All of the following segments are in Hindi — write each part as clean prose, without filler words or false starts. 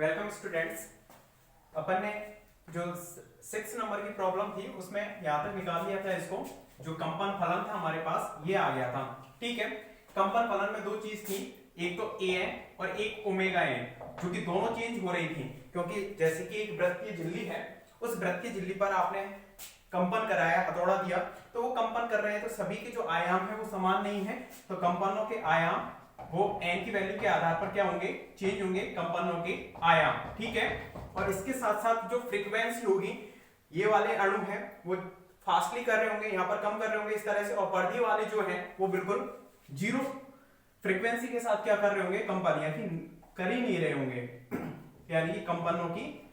Welcome students. अपन ने जो 6 नंबर की प्रॉब्लम थी उसमें यहाँ तक निकाल लिया था इसको। जो कंपन फलन था हमारे पास ये आ गया था। ठीक है, कंपन फलन में दो चीज थी, एक तो ए है और एक ओमेगा है, जो कि दोनों चेंज हो रही थी। क्योंकि जैसे कि एक वृत्तीय झिल्ली है, उस वृत्तीय झिल्ली पर आपने कंपन कराया, हथौड़ा दिया, तो वो कंपन कर रहे हैं, तो सभी के जो आयाम है वो समान नहीं है। तो कंपनों के आयाम वो n की वैल्यू के आधार पर क्या होंगे, चेंज होंगे कंपनों के आयाम। ठीक है, और इसके साथ साथ जो फ्रीक्वेंसी होगी, ये वाले अणु हैं वो फास्टली कर रहे होंगे, यहाँ पर कम कर रहे होंगे इस तरह से, और पर्दी वाले जो हैं वो बिल्कुल जीरो फ्रीक्वेंसी के साथ क्या कर रहे होंगे, कंपन, यानी कर ही नहीं रहे होंगे। यानी कि कंपनों की,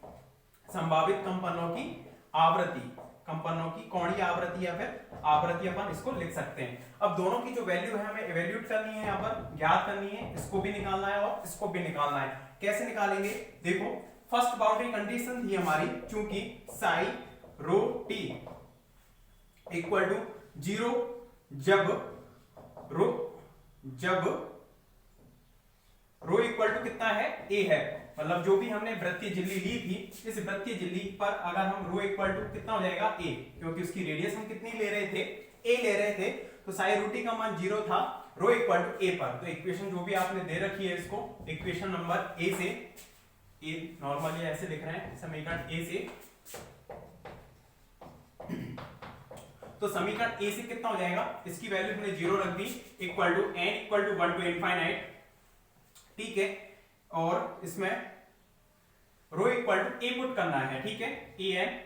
संभावित कंपनों की आवृत्ति, कंपनों की कोणीय आवृत्ति या फिर आवृत्ति अपन इसको लिख सकते हैं। अब दोनों की जो वैल्यू है हमें इवैल्यूएट करनी है, यहाँ पर ज्ञात करनी है, इसको भी निकालना है और इसको भी निकालना है। कैसे निकालेंगे, देखो फर्स्ट बाउंड्री कंडीशन थी हमारी, चूंकि psi rho t equal to 0 जब रो इक्वल टू कितना है, ए है। मतलब जो भी हमने वृत्तीय झिल्ली ली थी, इस वृत्तीय झिल्ली पर अगर हम रो इक्वल टू कितना हो जाएगा, ए, क्योंकि उसकी रेडियस हम कितनी ले रहे थे, ए ले रहे थे, तो साई रूटी का मान 0 था, रो इक्वल टू ए पर। तो इक्वेशन जो भी आपने दे रखी है इसको, इक्वेशन नंबर ए से, ए नॉर्मली ऐसे लिख रहे हैं, समीकरण ए से, तो समीकरण ए से कितना हो जाएगा, इसकी वैल्यू हमने 0 रख दी, equal to n equal to 1 to infinite. ठीक है, और इसमें rho equal to A put करना है। ठीक है, A N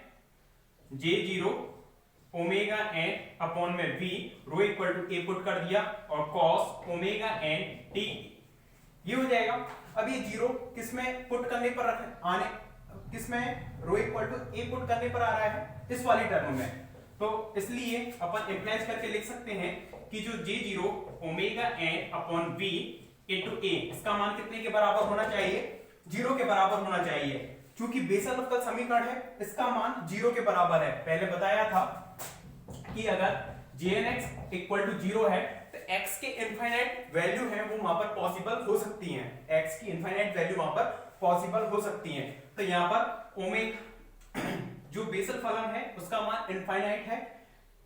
J 0 omega N upon में V, rho equal to A put कर दिया, और कॉस ओमेगा एन टी, ये हो जाएगा। अब ये 0 किसमें पुट करने पर आने, किसमें, रो इक्वल टू ए पुट करने पर आ रहा है, इस वाली टर्म में। तो इसलिए अपन इम्प्लाइज करके लिख सकते हैं कि जो J0 omega N upon V into A, इसका मान कितने के बराबर होना चाहिए, 0 के बराबर होना चाहिए। क्योंकि बेसल अवकल समीकरण है, इसका मान 0 के बराबर है। पहले बताया था कि अगर Jnx इक्वल टू 0 है तो x के इनफाइनाइट वैल्यू है वो वहां पर पॉसिबल हो सकती हैं, x की इनफाइनाइट वैल्यू वहां पर पॉसिबल हो सकती हैं। तो यहाँ पर ओमेगा जो बेसल फलन है उसका मान इनफाइनाइट है,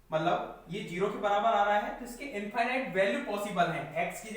मतलब ये 0 के बराबर आ रहा है, तो इसके इनफाइनाइट वैल्यू पॉसिबल है। x की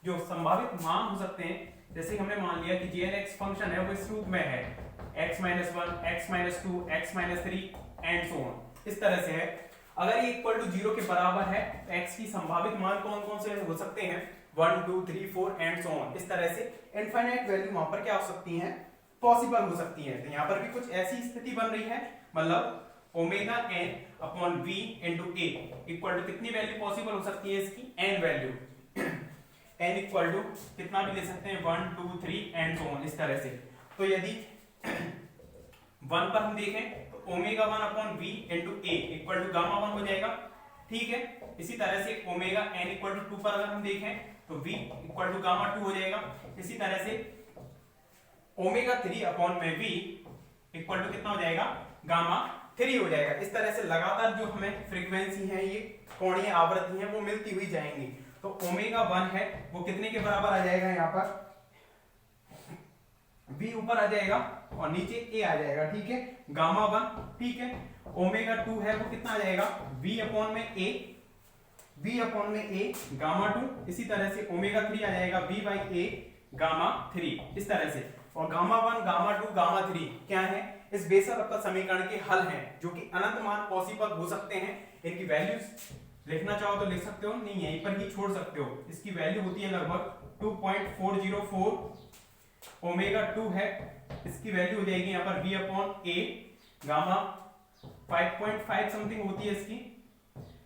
जो संभावित मान हो सकते हैं, जैसे हमने मान लिया कि Jnx फंक्शन है वो इस रूप में है, x -1 x -2 x -3 and so on, इस तरह से है। अगर ये इक्वल टू 0 के बराबर है तो x की संभावित मान कौन कौन से हो सकते हैं, 1 2 3 4 एंड सो ऑन, इस तरह से इनफाइनाइट वैल्यू वहां पर क्या हो सकती हैं, पॉसिबल हो सकती है। तो यहाँ पर भी कुछ ऐसी स्थिति बन रही है, मतलब omega N upon we into a equal to कितनी वैल्यू पॉसिबल हो सकती है इसकी, n value, n equal to कितना भी ले सकते हैं, 1 2 3 एंड सो ऑन, इस तरह से। तो यदि 1 पर हम देखें तो omega 1 upon we into a equal to gamma 1 हो जाएगा। ठीक है, इसी तरह से ओमेगा एन इक्वल टू 2 पर अगर हम देखें तो वी इक्वल टू गामा 2 हो जाएगा। इसी तरह से ओमेगा 3 अपॉन में वी इक्वल टू कितना हो जाएगा, गामा 3 हो जाएगा। इस तरह से लगातार जो हमें फ्रीक्वेंसी है, ये कोणीय आवृत्ति है, वो मिलती हुई जाएंगी। तो ओमेगा 1 है वो कितने के बराबर आ जाएगा, यहाँ पर v ऊपर आ जाएगा और नीचे a आ जाएगा। ठीक है, गामा 1। ठीक है, ओमेगा 2 है वो कितना आ जाएगा, v अपॉन में a गामा 2। इसी तरह से ओमेगा 3 आ जाएगा v बाई a गामा 3, इस तरह से। और गामा 1 गामा 2 गामा 3 क्या है, इस बेसल अवकल समीकरण के हल हैं, जो कि अनंत मान पॉसिबल हो सकते हैं। इनकी वैल्यूज लिखना चाहो तो लिख सकते हो, नहीं है पर ही छोड़ सकते हो। इसकी वैल्यू होती है लगभग 2.404 ओमेगा 2 है, इसकी वैल्यू हो जाएगी यहाँ पर v upon a gamma 5.5 something होती है इसकी।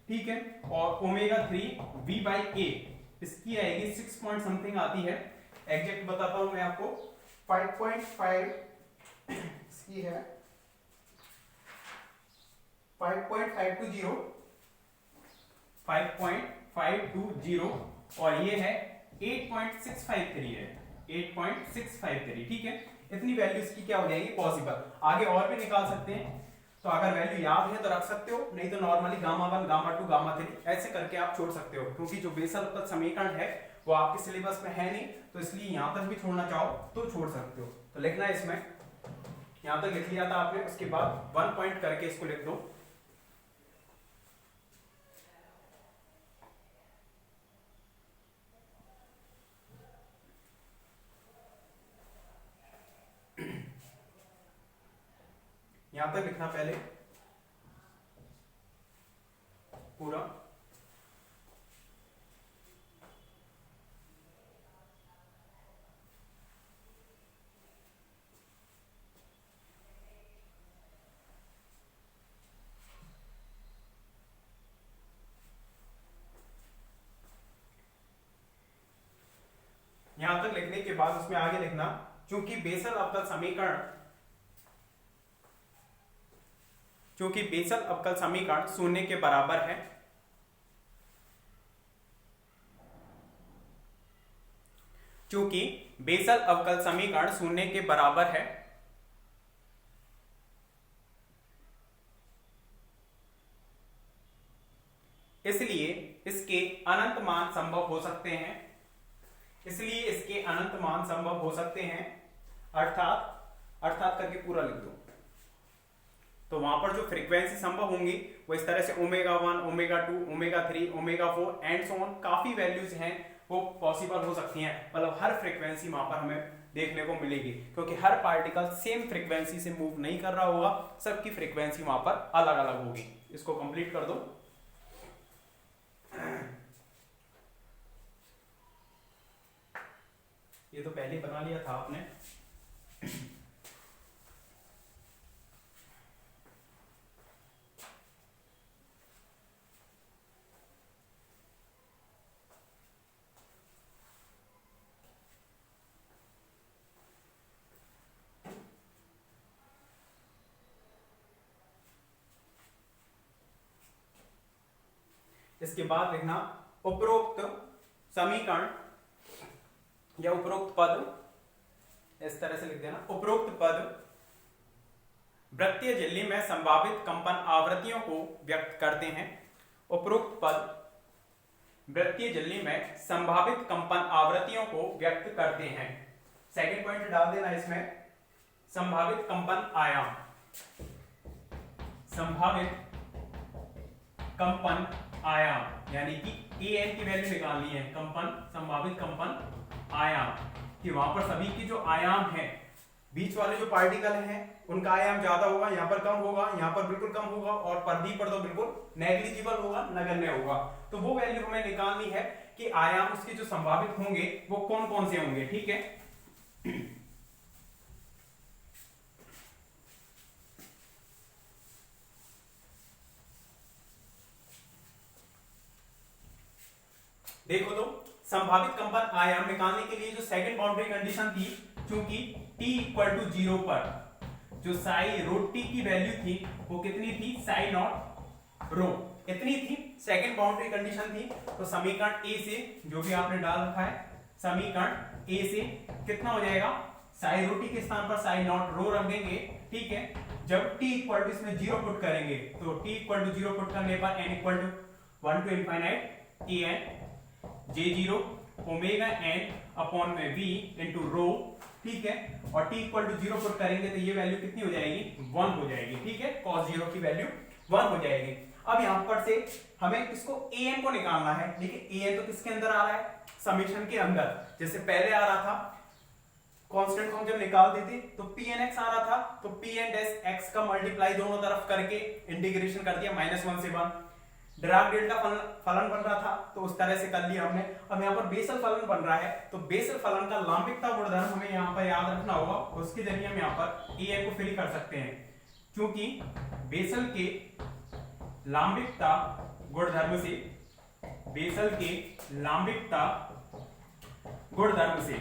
ठीक है, और ओमेगा 3 v बाई a इसकी आएगी 6 पॉइंट समथिंग आती है, एग्जैक्ट बताता हूं मैं आपको, 5.5 इसकी है 5.520 और ये है 8.653 है, 8.653। ठीक है, इतनी वैल्यू इसकी क्या हो जाएगी, पॉसिबल। आगे और भी निकाल सकते हैं, तो अगर वैल्यू याद है तो रख सकते हो, नहीं तो नॉर्मली गामा 1 गामा 2 गामा 3 ऐसे करके आप छोड़ सकते हो, क्योंकि जो बेसल अवकल समीकरण है वो आपके सिलेबस में है नहीं, तो इसलिए यहां तक भी छोड़ना चाहो तो छोड़ सकते हो। तो लिखना है इसमें, यहां तक लिख लिया था आपने, उसके बाद 1 पॉइंट करके इसको लिख दो। यहां तक लिखना पहले पूरा, यहां तक लिखने के बाद उसमें आगे लिखना, चूंकि बेसल अवकल समीकरण शून्य के बराबर है, चूंकि बेसल अवकल समीकरण शून्य के बराबर है, इसलिए इसके अनंत मान संभव हो सकते हैं, अर्थात करके पूरा लिख दो। तो वहां पर जो फ्रीक्वेंसी संभव होंगी वो इस तरह से ω1, ω2, ω3, ω4 एंड सो ऑन, काफी वैल्यूज हैं वो पॉसिबल हो सकती हैं। मतलब हर फ्रीक्वेंसी वहां पर हमें देखने को मिलेगी, क्योंकि हर पार्टिकल सेम फ्रीक्वेंसी से मूव नहीं कर रहा होगा, सबकी फ्रीक्वेंसी वहां पर अलग अलग होगी। इसको कंप्लीट कर दो। ये तो पहले बना लिया था आपने। इसके बाद लिखना उपरोक्त समीकरण या उपरोक्त पद, इस तरह से लिख देना, उपरोक्त पद वृत्तीय झिल्ली में संभावित कंपन आवृत्तियों को व्यक्त करते हैं। उपरोक्त पद वृत्तीय झिल्ली में संभावित कंपन आवृत्तियों को व्यक्त करते हैं। सेकंड पॉइंट डाल देना इसमें, संभावित कंपन आयाम, संभावित कंपन आयाम, यानी कि an की वैल्यू निकालनी है, संभावित कंपन आयाम, कि वहां पर सभी की जो आयाम है, बीच वाले जो पार्टिकल हैं उनका आयाम ज्यादा होगा, यहाँ पर कम होगा, यहाँ पर बिल्कुल कम होगा, और परिधि पर तो बिल्कुल नेग्लिजिबल होगा, नगण्य होगा। तो वो वैल्यू हमें निकालनी है कि आयाम उसके जो संभावित होंगे वो कौन कौन से होंगे। ठीक है, देखो तो संभावित कंपन आयाम निकालने के लिए जो सेकंड बाउंड्री कंडीशन थी, चूंकि t इक्वल टू 0 पर जो साई रो टी की वैल्यू थी वो कितनी थी, साई नॉट रो इतनी थी, सेकंड बाउंड्री कंडीशन थी। तो समीकरण ए से जो भी आपने डाल रखा है, समीकरण ए से कितना हो जाएगा, साई रो टी के स्थान पर साई नॉट रो रख देंगे। ठीक है, जब t इक्वल टू इसमें 0 पुट करेंगे, तो t इक्वल टू 0 पुट करने पर n equal to 1 to infinite an J0 omega n upon में v इंटू रो। ठीक है, और t इक्वल टू 0 पुट करेंगे तो ये वैल्यू कितनी हो जाएगी, 1 हो जाएगी। ठीक है, cos 0 की वैल्यू 1 हो जाएगी। अब यहां पर से हमें इसको an को निकालना है, लेकिन an तो किसके अंदर आ रहा है, समीकरण के अंदर। जैसे पहले आ रहा था कांस्टेंट को हम जब निकाल देते तो pnx आ रहा था, तो pn डैश x का मल्टीप्लाई दोनों तरफ करके इंटीग्रेशन कर दिया -1 से 1। डिराक डेल्टा फलन बन रहा था तो उस तरह से कर लिया हमने। अब यहाँ पर बेसल फलन बन रहा है, तो बेसल फलन का लांबिकता गुणधर्म हमें यहाँ पर याद रखना होगा, उसके जरिए हम यहाँ पर an को फिल कर सकते हैं। क्योंकि बेसल के लांबिकता गुणधर्म से, बेसल के लांबिकता गुणधर्म से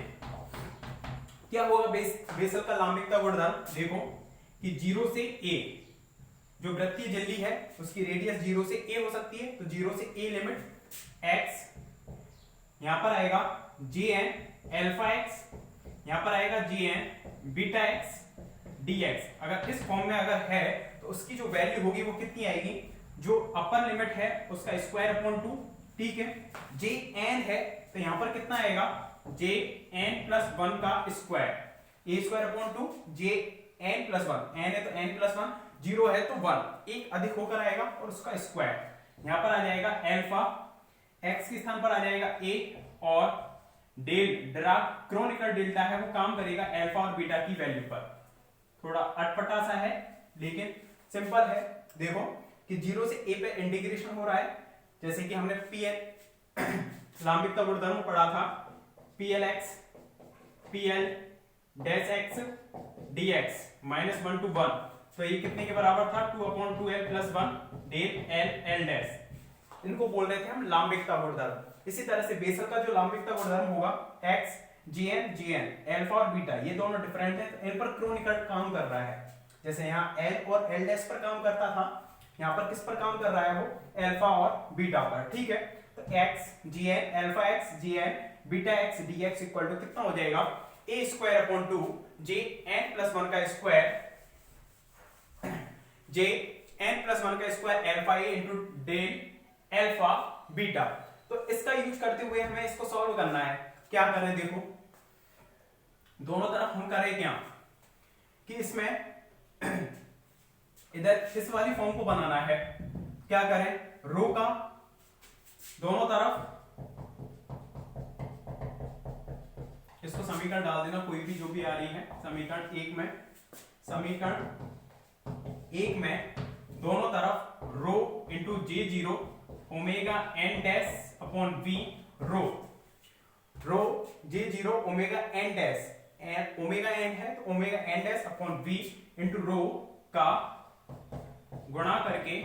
क्या होगा, बेसल का लांबिकता गुणधर्म देखो कि 0 से a, जो वृत्तीय झिल्ली है उसकी रेडियस 0 से a हो सकती है, तो 0 से a लिमिट x, यहां पर आएगा jn अल्फा x, यहां पर आएगा jn बीटा x dx। अगर इस फॉर्म में अगर है तो उसकी जो वैल्यू होगी वो कितनी आएगी, जो अपर लिमिट है उसका स्क्वायर अपॉन 2। ठीक है, jn है तो यहां पर कितना आएगा जे एन प्लस वन का square, A square upon two J N plus one, N है तो एन प्लस वन, जीरो है तो वन, एक अधिक होकर आएगा और उसका स्क्वायर। यहां पर आ जाएगा अल्फा, एक्स के स्थान पर आ जाएगा ए, और डेल क्रॉनिकल डेल्टा है वो काम करेगा अल्फा और बीटा की वैल्यू पर। थोड़ा अटपटा सा है लेकिन सिंपल है। देखो कि जीरो से ए पे इंटीग्रेशन हो रहा है, जैसे कि हमने पीएल लांबिकता गुणधर्म पढ़ा था, P L x P L dash x dx minus one to one, तो ये कितने के बराबर था, 2/2l plus one del L L dash, इनको बोल रहे थे हम लांबिकता गुणधर्म। इसी तरह से बेसल का जो लांबिकता गुणधर्म होगा एक्स जीएन अल्फा और बीटा, ये दोनों डिफरेंट है तो इन पर क्रोनिकल काम कर रहा है। जैसे यहाँ एल और एल डैश पर काम करता था, यहाँ पर किस पर काम कर रहा है वो, अल्फा और बीटा पर। ठीक है, तो X GN alpha X GN beta X DX equal to कितना हो जाएगा, A square upon two J N plus one का square, J N plus one का square alpha A into del alpha beta. तो इसका यूज करते हुए हमें इसको सॉल्व करना है। क्या करें, देखो दोनों तरफ हम करें क्या कि इसमें इधर इस वाली फॉर्म को बनाना है। क्या करें, रो का दोनों तरफ इसको समीकरण डाल देना, कोई भी जो भी आ रही है समीकरण एक में, समीकरण एक में दोनों तरफ rho into J zero omega N dash upon V rho, rho J zero omega N dash, omega N है तो omega N dash upon we into rho का गुणा करके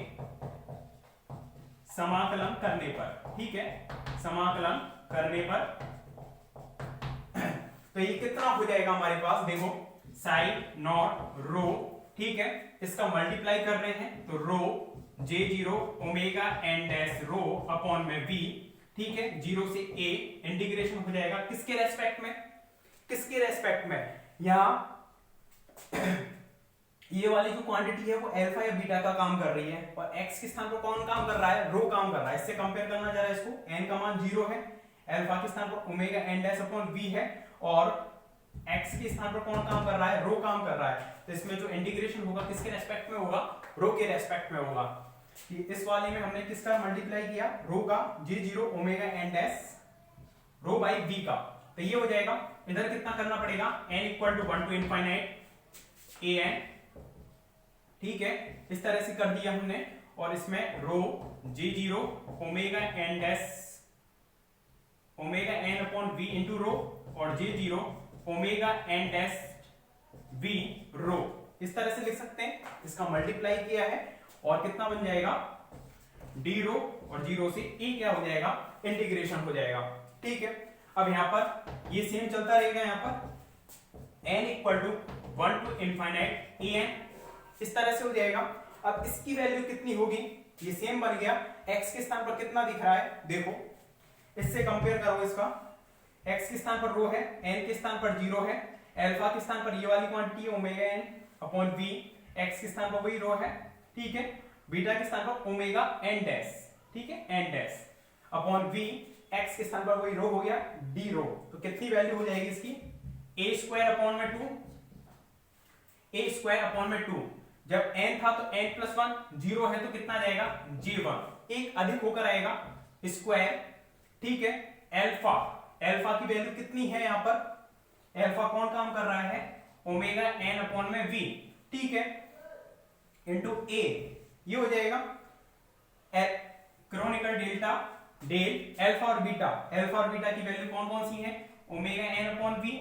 समाकलन करने पर। ठीक है, समाकलन करने पर तो ये कितना हो जाएगा हमारे पास, देखो साइन नॉट रो। ठीक है, इसका मल्टीप्लाई कर रहे हैं तो rho J zero omega N dash rho upon में वी। ठीक है, जीरो से ए इंटीग्रेशन हो जाएगा किसके रेस्पेक्ट में, किसके रेस्पेक्ट में, यहां ये वाली जो क्वांटिटी है वो अल्फा या बीटा का काम कर रही है, और एक्स के स्थान पर कौन काम कर रहा है, रो काम कर रहा है। इससे कंपेयर करना जा रहा है इसको, एन का मान जीरो है, अल्फा के स्थान पर omega N dash upon v है, और एक्स के स्थान पर कौन काम कर रहा है, रो काम कर रहा है। तो इसमें जो इंटीग्रेशन होगा किसके रेस्पेक्ट में होगा, रो के रेस्पेक्ट में होगा। इस वाले में हमने किसका मल्टीप्लाई किया, रो का, J zero omega N dash rho by V का, तो ये हो जाएगा। इधर कितना करना पड़ेगा, n equal to 1 to infinite a n. ठीक है, इस तरह से कर दिया हमने, और इसमें rho J zero omega N dash omega N upon we into rho, और J zero omega N dash V rho, इस तरह से लिख सकते हैं। इसका मल्टीप्लाई किया है और कितना बन जाएगा, डी रो, और जीरो से ए क्या हो जाएगा, इंटीग्रेशन हो जाएगा। ठीक है, अब यहां पर ये सेम चलता रहेगा, यहां पर n equal to 1 to infinite a n, इस तरह से हो जाएगा। अब इसकी वैल्यू कितनी होगी, ये सेम बन गया, x के स्थान पर कितना दिख रहा है, देखो इससे कंपेयर करो इसका, x के स्थान पर रो है, n के स्थान पर जीरो है, अल्फा के स्थान पर ये वाली quantity omega N upon v, x के स्थान पर वही रो है। ठीक है, बीटा के स्थान पर ओमेगा एन डैश, ठीक है n dash upon v, x के स्थान पर वही रो हो गया डी रो। तो कितनी वैल्यू हो जाएगी इसकी, ए स्क्वायर अपॉन में 2, ए स्क्वायर अपॉन में 2, जब n था तो n प्लस वन, जीरो है तो कितना जाएगा j1, एक अधिक होकर आएगा स्क्वायर। ठीक है, अल्फा, अल्फा की वैल्यू कितनी है यहाँ पर, अल्फा कौन काम कर रहा है, ओमेगा n अपॉन में v। ठीक है, इंटू a, ये हो जाएगा क्रोनिकल डेल्टा डेल अल्फा और बीटा, अल्फा और बीटा की वैल्यू कौन कौन सी है, omega n upon v,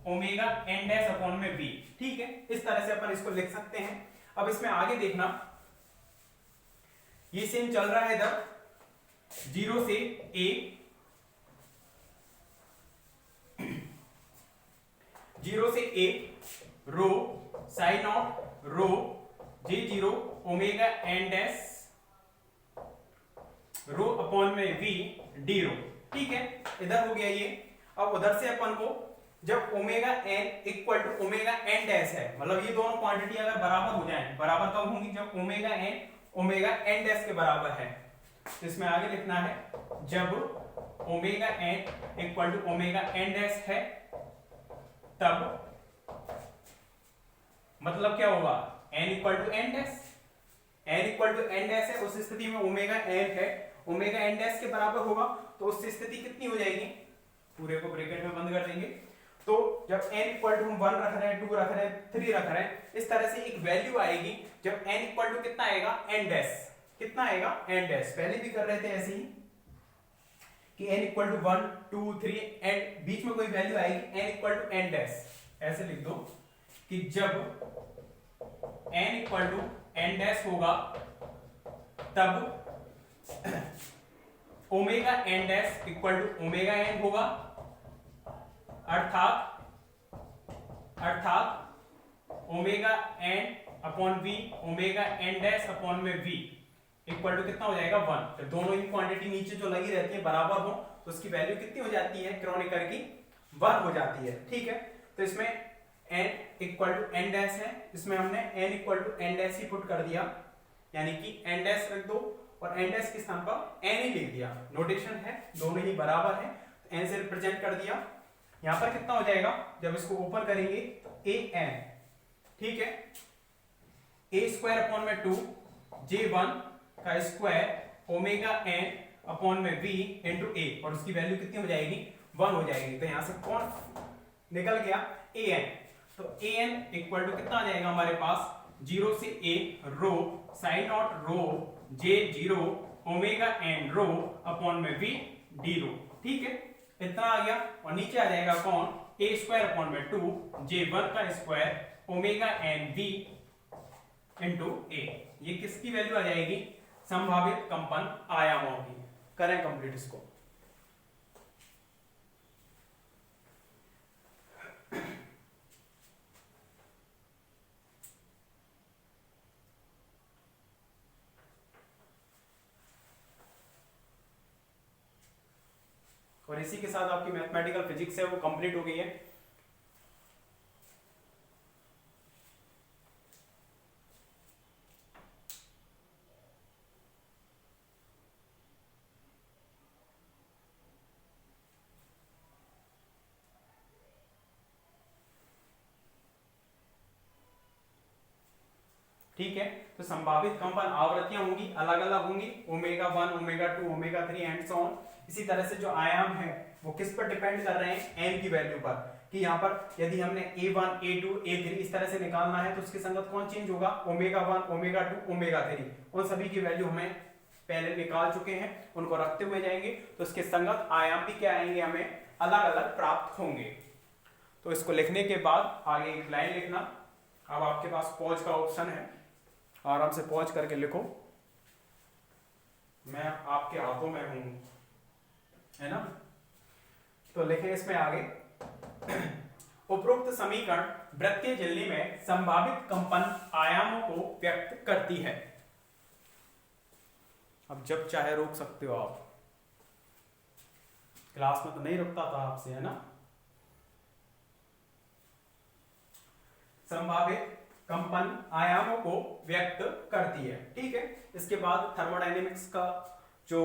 omega n dash upon में v। ठीक है, इस तरह से अपन इसको लिख सकते हैं। अब इसमें आगे देखना, ये सेम चल रहा है इधर, जीरो से a, जीरो से a rho sine of rho J zero omega N dash rho upon में वी डी रो। ठीक है, इधर हो गया ये। अब उधर से अपन को जब omega n equal to omega N dash है, मतलब ये दोनों क्वांटिटी अगर बराबर हो जाएं, बराबर कब होंगी, जब ओमेगा एन डैश के बराबर है। तो इसमें आगे लिखना है, जब omega n equal to omega N dash है, तब मतलब क्या होगा, n equal to n dash, n equal to n dash है, उस स्थिति में ओमेगा एन है, ओमेगा एन डैश के बराबर होगा, तो उस स्थिति कितनी हो जाएगी, पूरे को ब्रैकेट में बंद कर देंगे। तो जब n इक्वल टू हम 1 रख रहे हैं, 2 रख रहे हैं, 3 रख रहे हैं, इस तरह से एक वैल्यू आएगी जब n इक्वल टू कितना आएगा, n डैश, कितना आएगा, n डैश। पहले भी कर रहे थे ऐसे ही कि n इक्वल टू 1 2 3 एंड बीच में कोई वैल्यू आएगी n equal to n dash. ऐसे लिख दो कि जब n equal to n dash होगा तब omega n dash equal to omega n होगा, अर्थात omega n upon v, omega n dash upon में v इक्वल टू कितना हो जाएगा 1। तो दोनों ही क्वांटिटी नीचे जो लगी रहती है बराबर हो तो उसकी वैल्यू कितनी हो जाती है, क्रॉनिकर की 1 हो जाती है। ठीक है, तो इसमें n equal to n dash है, इसमें हमने n equal to n dash ही पुट कर दिया, यानी कि n डैश रख दो और n डैश के स्थान पर n ही लिख दिया। नोटेशन है, दोनों ही बराबर है, तो n से रिप्रेजेंट कर दिया। यहां पर कितना हो जाएगा, जब इसको ओपन करेंगे तो an, ठीक है, a स्क्वायर अपॉन में 2 j1 का स्क्वायर ओमेगा n अपॉन में v इंटू a, और उसकी वैल्यू कितनी हो जाएगी, 1 हो जाएगी। तो यहां से कौन निकल गया, an। तो an इक्वल टू कितना आ जाएगा हमारे पास, 0 से a rho sine not rho j0 omega n rho upon में v d रो। ठीक है, इतना आ गया, और नीचे आ जाएगा कौन, a स्क्वायर अपॉन में 2 j1 का square omega n v into a। ये किसकी वैल्यू आ जाएगी, संभावित कंपन आयामों की। करें कंप्लीट इसको। और इसी के साथ आपकी मैथमेटिकल फिजिक्स है वो कंप्लीट हो गई है। ठीक है, तो संभावित कंपन आवृत्तियां होंगी, अलग अलग होंगी, omega 1 omega 2 omega 3 and so on. इसी तरह से जो आयाम है वो किस पर डिपेंड कर रहे हैं, n की वैल्यू पर, कि यहाँ पर यदि हमने a1 a2 a3 इस तरह से निकालना है तो उसके संगत कौन चेंज होगा, ओमेगा 1 ओमेगा 2 ओमेगा 3। उन सभी की वैल्यू हमें पहले निकाल चुके हैं, उनको रखते हुए जाएंगे तो उसके संगत आयाम भी क्या आएंगे, हमें अलग अलग प्राप्त होंगे। तो इसको लिखने के बाद आगे एक लाइन लिखना। अब आपके पास पॉज का ऑप्शन है, आराम से पॉज करके लिखो, मैं आपके हाथों में हूं, है ना। तो लिखें इसमें आगे, उपरोक्त समीकरण वृत्तीय झिल्ली में संभावित कंपन आयामों को व्यक्त करती है। अब जब चाहे रोक सकते हो आप, क्लास में तो नहीं रुकता था आपसे, है ना। संभावित कंपन आयामों को व्यक्त करती है। ठीक है, इसके बाद थर्मोडायनेमिक्स का जो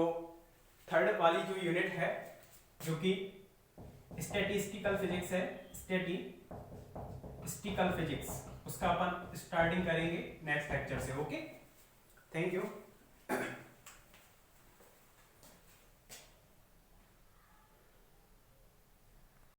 थर्ड वाली जो यूनिट है, जो कि स्टैटिस्टिकल फिजिक्स है, स्टैटिस्टिकल फिजिक्स, उसका अपन स्टार्टिंग करेंगे नेक्स्ट लेक्चर से। Okay, thank you.